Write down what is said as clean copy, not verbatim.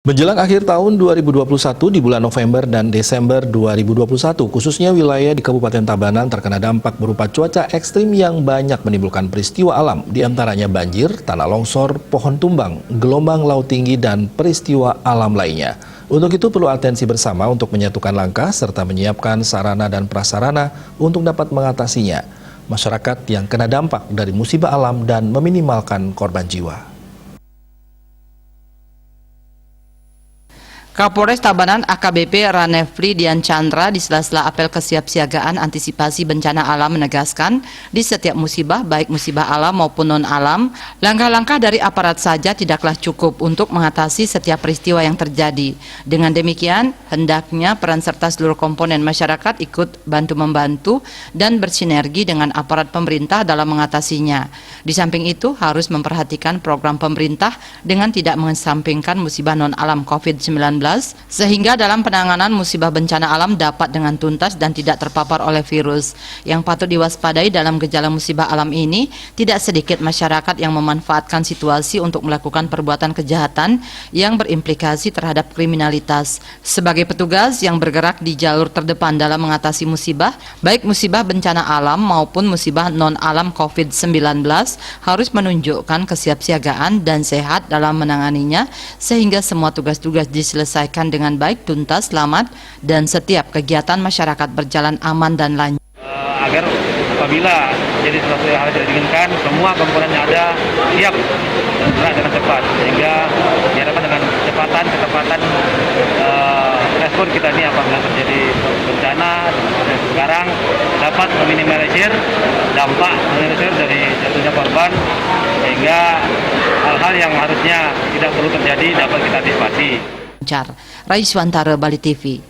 Menjelang akhir tahun 2021 di bulan November dan Desember 2021, khususnya wilayah di Kabupaten Tabanan terkena dampak berupa cuaca ekstrim yang banyak menimbulkan peristiwa alam, diantaranya banjir, tanah longsor, pohon tumbang, gelombang laut tinggi, dan peristiwa alam lainnya. Untuk itu perlu atensi bersama untuk menyatukan langkah serta menyiapkan sarana dan prasarana untuk dapat mengatasinya. Masyarakat yang kena dampak dari musibah alam dan meminimalkan korban jiwa. Kapolres Tabanan AKBP Ranefli Dian Chandra di sela-sela apel kesiapsiagaan antisipasi bencana alam menegaskan di setiap musibah baik musibah alam maupun non-alam, langkah-langkah dari aparat saja tidaklah cukup untuk mengatasi setiap peristiwa yang terjadi. Dengan demikian, hendaknya peran serta seluruh komponen masyarakat ikut bantu-membantu dan bersinergi dengan aparat pemerintah dalam mengatasinya. Di samping itu harus memperhatikan program pemerintah dengan tidak mengesampingkan musibah non-alam COVID-19 sehingga dalam penanganan musibah bencana alam dapat dengan tuntas dan tidak terpapar oleh virus. Yang patut diwaspadai dalam gejala musibah alam ini, tidak sedikit masyarakat yang memanfaatkan situasi untuk melakukan perbuatan kejahatan yang berimplikasi terhadap kriminalitas. Sebagai petugas yang bergerak di jalur terdepan dalam mengatasi musibah, baik musibah bencana alam maupun musibah non-alam COVID-19, harus menunjukkan kesiapsiagaan dan sehat dalam menanganinya sehingga semua tugas-tugas diselesaikan dengan baik, tuntas, selamat, dan setiap kegiatan masyarakat berjalan aman dan lancar. Agar apabila jadi sesuatu yang harus diinginkan, semua komponen yang ada siap bergerak dengan cepat, sehingga diharapkan dengan ketepatan respon kita ini apabila terjadi bencana sekarang dapat meminimalisir dampak dari jatuhnya korban, sehingga hal-hal yang harusnya tidak perlu terjadi dapat kita antisipasi. Raiswantara, Bali TV.